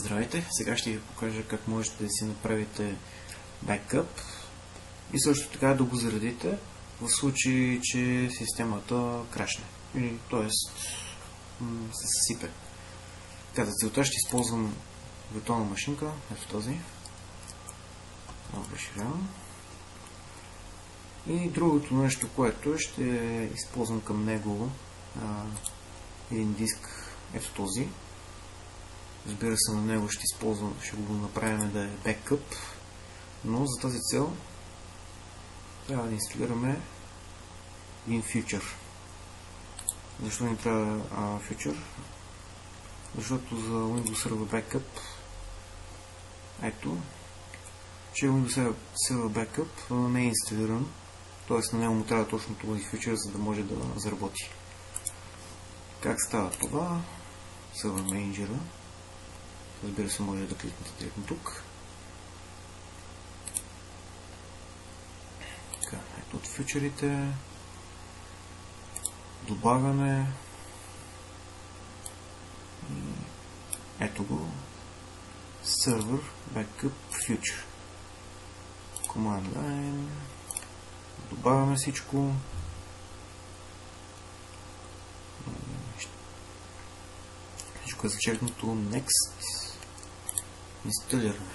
Здравейте! Сега ще ви покажа как можете да си направите бекъп и също така да го заредите в случай, че системата крашне или т.е. се съсипе. Така, за целта ще използвам виртуална машинка, ето този. Много разширявам. И другото нещо, което ще използвам към него един диск, ето този. Разбира се, на него ще го направим да е бекъп, но за тази цел трябва да инсталираме един фьючер. Защо ни трябва фьючер? Защото за Windows Server Backup ето, че Windows Server Backup не е инсталиран, т.е. на него му трябва точно този фьючер, за да може да заработи. Как става това? Server Manager. Разбира се, може да кликнете директно тук. Така, ето от фьючерите. Добавяне. И ето го. Server Backup Future. Command Line. Добавяме всичко. Всичко е зачеркнато. Next. Инсталиране.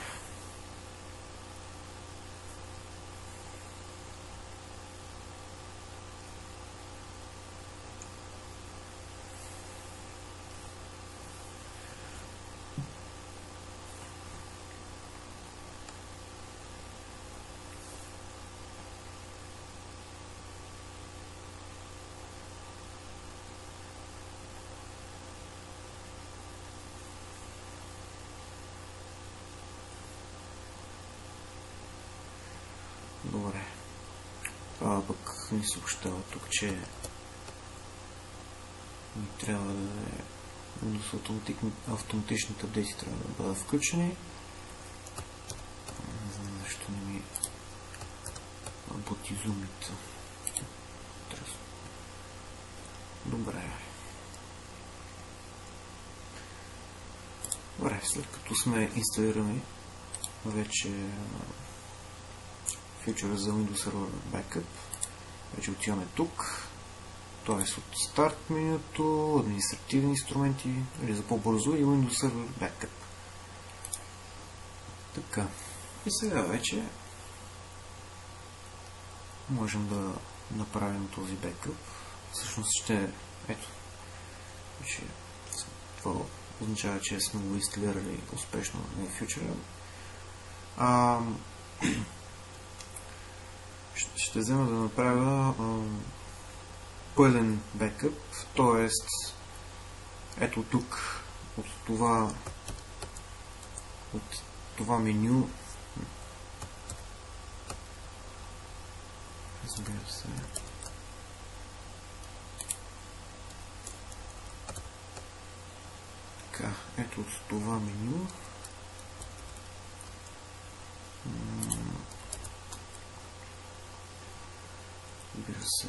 Добре. Това пък ни съобщава тук, че ни трябва да автоматичните апдейти трябва да бъдат включени. Не знам защо не ми работи зумито. Добре. Добре, след като сме инсталирани вече фьючера за Windows Server Backup, вече отиваме тук, т.е. от старт менюто, административни инструменти, или за по-бързо и Windows Server Backup. Така. И сега вече можем да направим този бекъп. Всъщност ето, това означава, че сме го инсталирали успешно на фьючера. Ще взема да направя пълен бекъп, т.е. ето тук от това меню, разбира се, така, ето от това меню разбира се,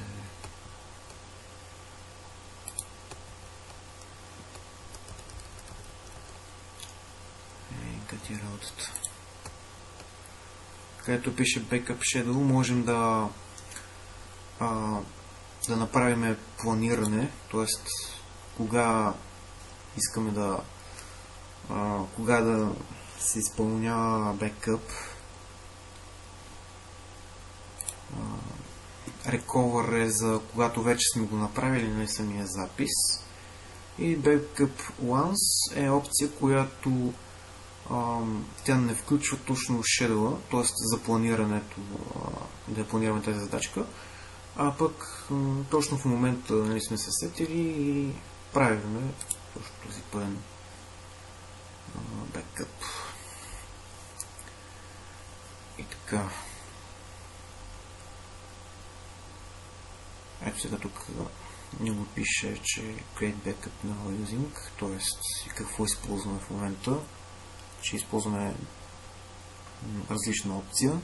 къде е работата? Където пише Backup Schedule, можем да направим планиране, т.е. кога искаме кога да се изпълнява бекъп. Recover е за когато вече сме го направили на самия запис. И Backup Once е опция, която тя не включва точно schedule, т.е. за планирането, да планираме тази задачка, а пък точно в момента сме се сетили и правим точно този пълен бекъп. И така. Ето сега тук ни го пише, че Create Backup Now Using, т.е. какво използваме в момента, че използваме различна опция,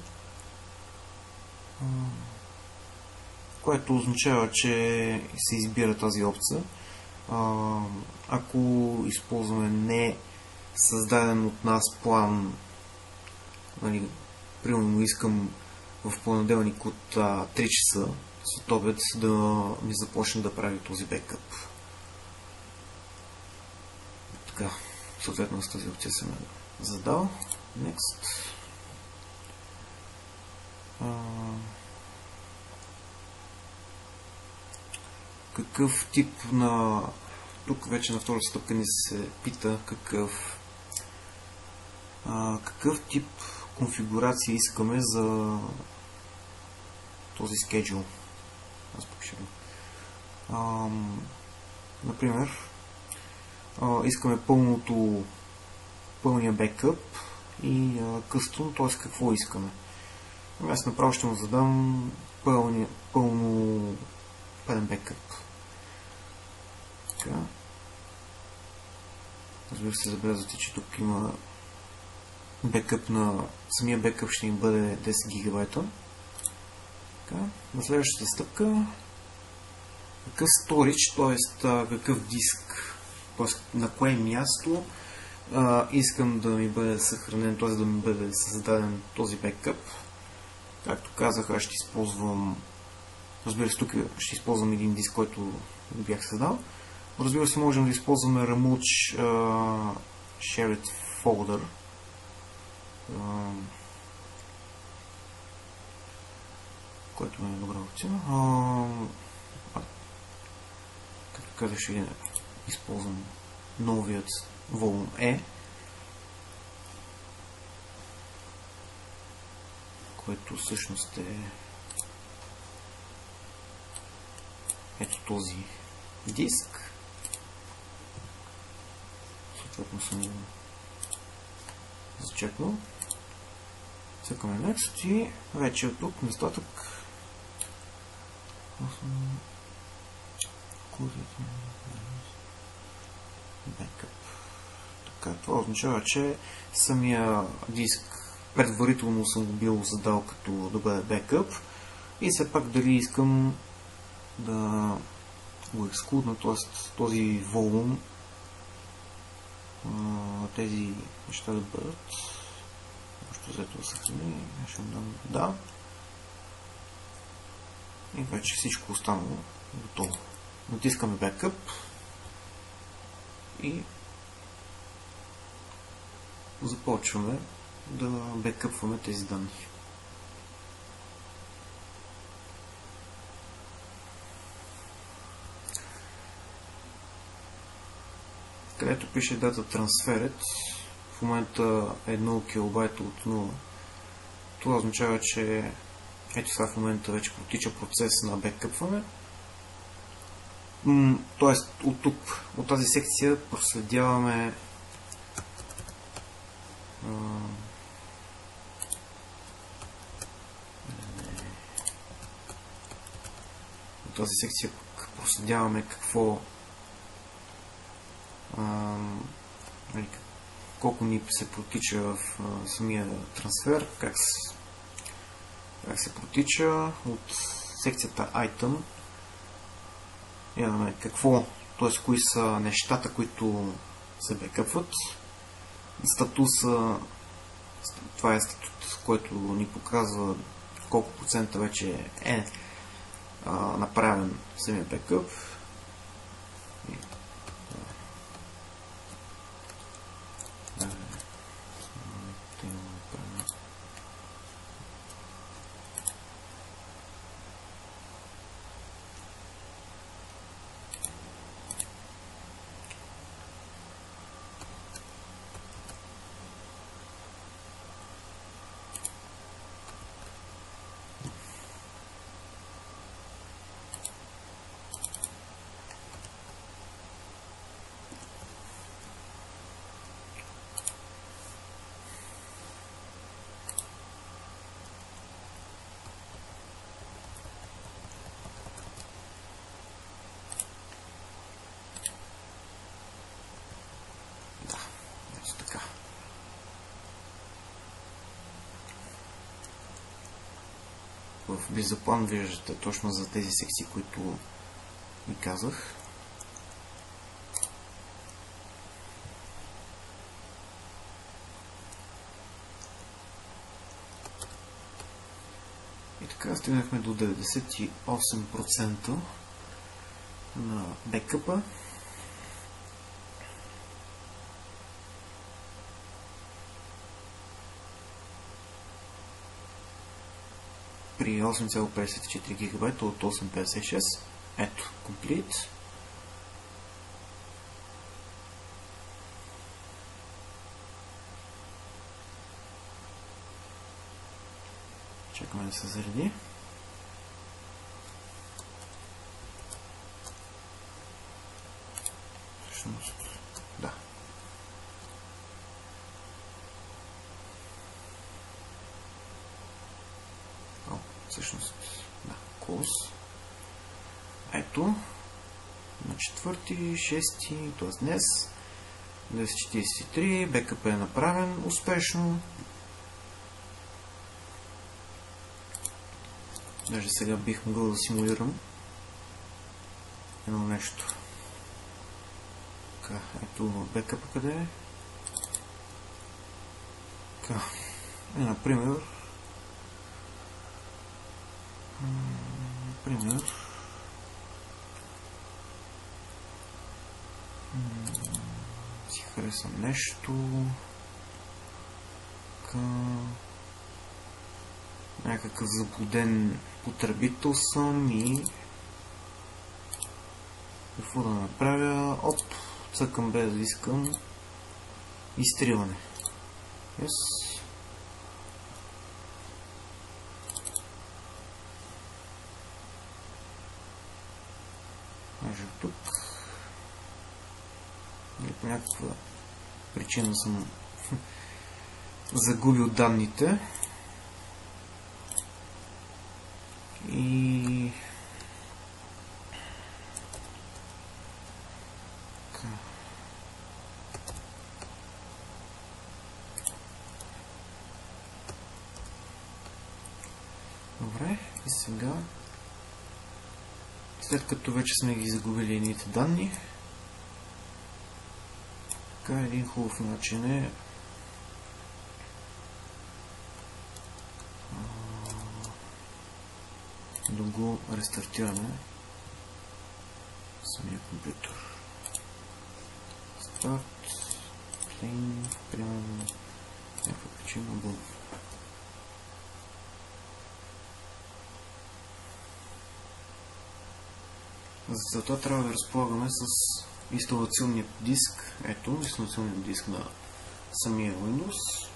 което означава, че се избира тази опция. Ако използваме не създаден от нас план, нали, примерно искам в понеделник от 3 часа след обед да ми започне да прави този бекъп. Така, съответно с тази опция съм задал. Next. Какъв тип на... Тук вече на втората стъпка ни се пита какъв тип конфигурация искаме за този schedule. Аз пък ще например, искаме пълния бекъп и custom, т.е. какво искаме. Аз направо ще му задам пълен бекъп. Така. Разбира се, забелязвате, че тук има бекъп на... Самия бекъп ще ни бъде 10 гигабайта. Така. На следващата стъпка какъв storage, т.е. какъв диск, т.е. на кое място искам да ми бъде съхранен, т.е. да ми бъде създаден този бекъп. Както казах, аз ще използвам, разбира се, тук ще използвам един диск, който бях създал. Разбира се, можем да използваме Remote Shared Folder. Което е добра опция. Както казах, ще използвам новият волум E, което всъщност е ето този диск. Съответно съм го зачекнал. Цъкаме Next и вече от тук настатък бекъп. Така, това означава, че самия диск предварително съм го бил задал като да бъде бекъп и все пак дали искам да го ексклудна, т.е. този волум, тези неща да бъдат общо взето да съхрани, ще му дам да и вече всичко останало готово. Натискаме бекъп и започваме да бекъпваме тези данни. Където пише дата трансферът, в момента е 0 килобайта от 0. Това означава, че ето сега в момента вече протича процес на бекъпване. Тоест от тук, от тази секция проследяваме от тази секция проследяваме какво колко ни се протича в самия трансфер, как се протича от секцията Item. Имаме какво, т.е. кои са нещата, които се бекъпват. Статуса, това е статут, който ни показва колко процента вече е направен самия бекъп. В Визаплан виждате точно за тези секции, които ви казах. така, стигнахме до 98% на бекъпа. При 8,54 ГБ от 856. Ето, complete. Чакаме да се зареди. Всъщност, да. Всъщност, да, close. Ето, на 4-6, т.е. днес, 10:43, бекъп е направен успешно. Даже сега бих могъл да симулирам едно нещо. Така, ето бекъпа къде е. Така, например, си харесам нещо. Някакъв заблуден потребител съм и какво да направя? Оп, цъкам без да искам изтриване. Yes. Може тук. По някаква причина съм загубил данните. И добре, и сега след като вече сме ги загубили едните данни, така един хубав начин е да го рестартираме самия компютър. Старт, plain, примерно някаква причина бъл. За това трябва да разполагаме с инсталационния диск. Ето, инсталационният диск на самия Windows.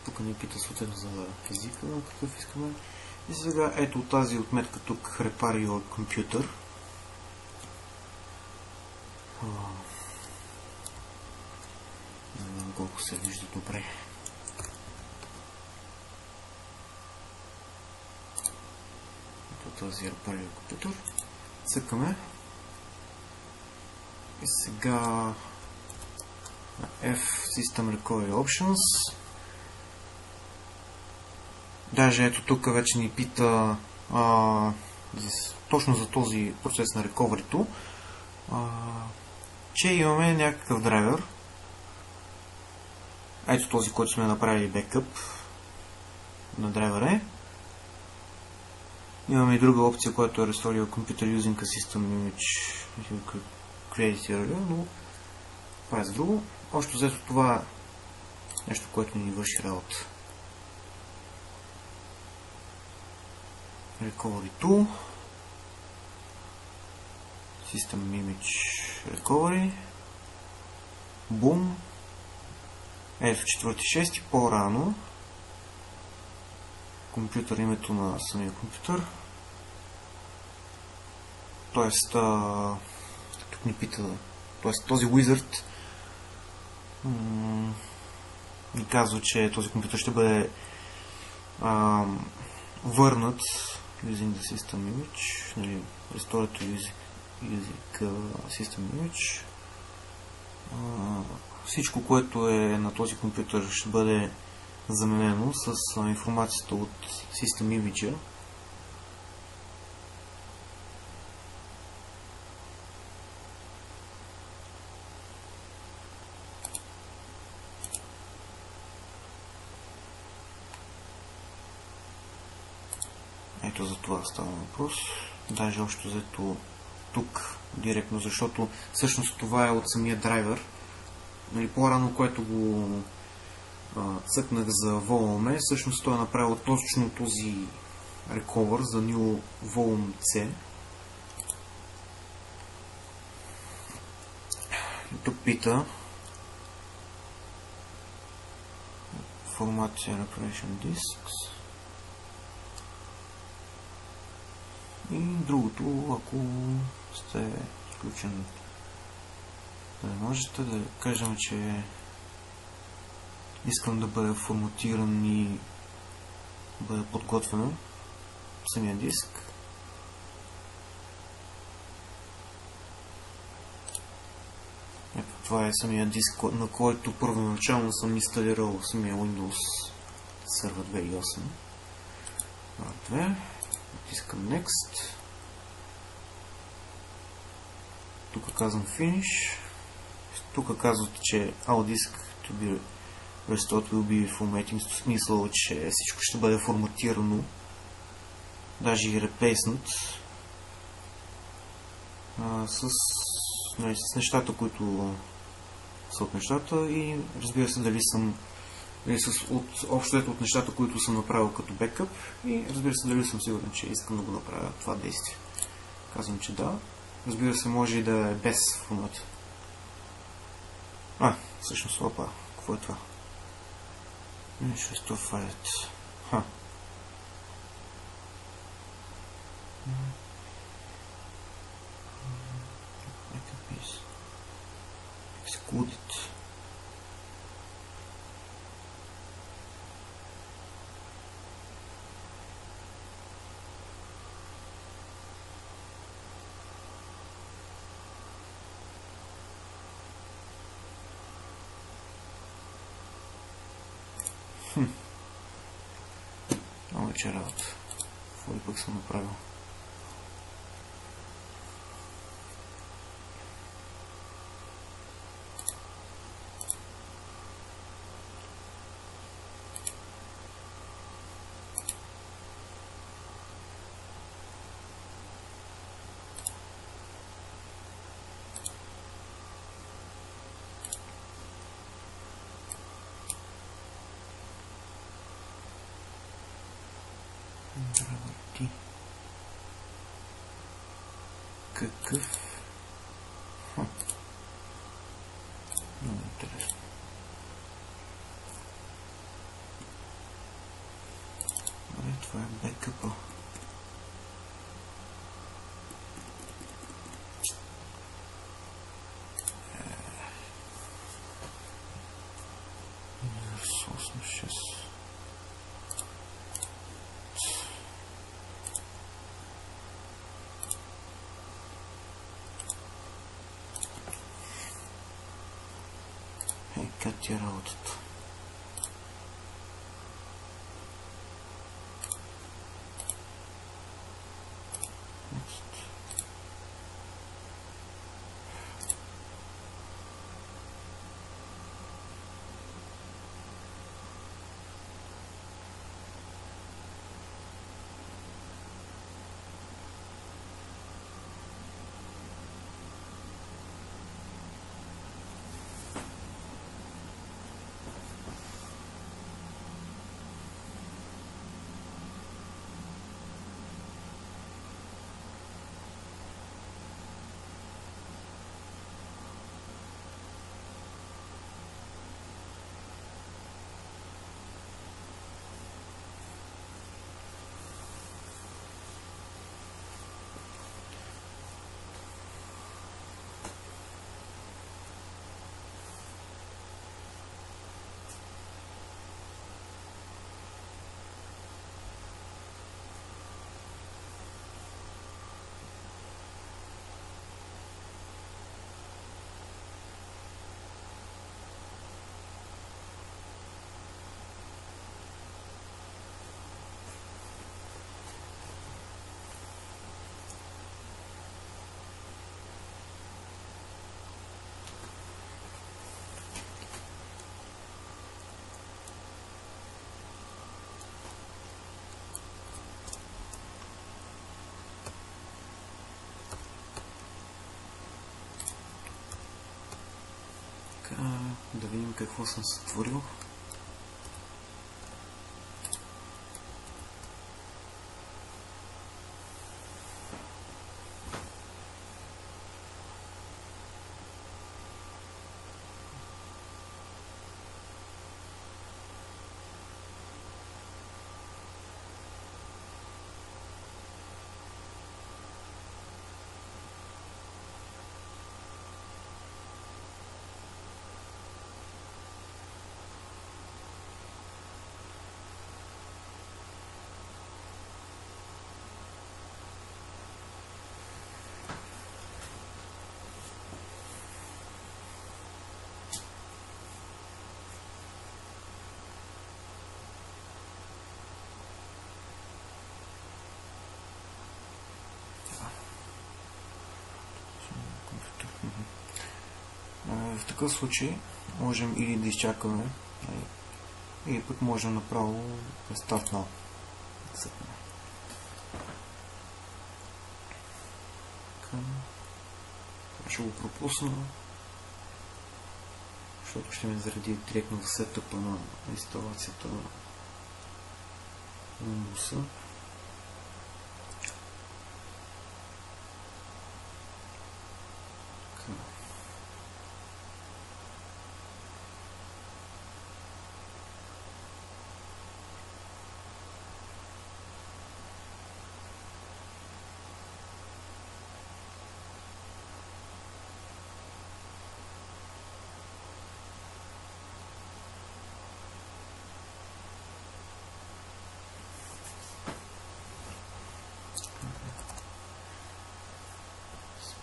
Тук ни пита съответно за езика, какъв искаме. И сега ето тази отметка тук, Repair Your Computer. Не знам колко се вижда добре. Ето тази Repair Your Computer. Цъкаме. И сега F System Recovery Options. Даже ето тук вече ни пита точно за този процес на recovery-то, че имаме някакъв драйвер. Ето този, който сме направили бекъп на драйвера. Имаме и друга опция, която е Restore your computer using a system image created earlier, но това е за друго. Общо взето това е нещо, което ни върши работа. Recovery Tool, System Image Recovery, Boom, ето 4.6, по-рано, компютър, името на самия компютър, т.е. тук ни пита Тоест този wizard ни казва, че този компютър ще бъде върнат using the system image, нали, restore to using system image. Всичко, което е на този компютър, ще бъде заменено с информацията от System Image. Ето за това става въпрос. Даже общо взето тук директно, защото всъщност това е от самия драйвер. Нали, по-рано, което го цъкнах за volume, всъщност той е направил точно този recover за new volume C. И тук пита формация Reparation Disks и другото, ако сте изключен, да не можете да кажем, че искам да бъде форматиран и бъде подготвено самия диск. Ето, това е самия диск, на който първоначално съм инсталирал самия Windows Server 2008. Натискам Next. Тук казвам Finish. Тук казват, че All Disk to be restored will be formatting, в смисъл, че всичко ще бъде форматирано, даже и replacement с нещата, които са от нещата, и разбира се дали съм общо от нещата, които съм направил като бекъп, и разбира се дали съм сигурен, че искам да го направя това действие. Казвам, че да. Разбира се, може и да е без формат. Всъщност, опа, какво е това? Ще сто файлът. Excluded. Много че работа. Какво ли пък съм направил? Работи. Какъв? Много интересно. Това е бекъпа. Ресурсно 6. Как ти е работата? Да видим какво съм сътворил. В такъв случай можем или да изчакаме, или пък можем направо Start Now. Ще го пропусна, защото ще ме заради директно в сетъпа на инсталацията на Windows.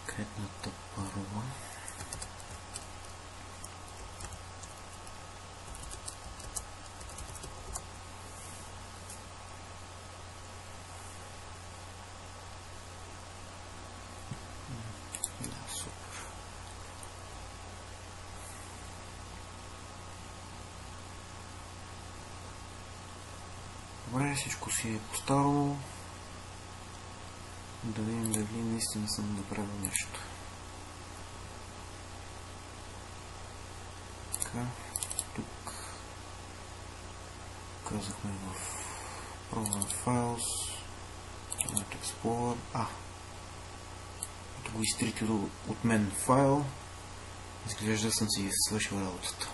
Секретната парола. Да, супер. Добре, всичко си е по-старо. Да видим дали наистина съм направил нещо. Така, тук казахме в Program Files, Internet Explorer, ето го изтритил от мен файл, изглежда съм си свършил работата.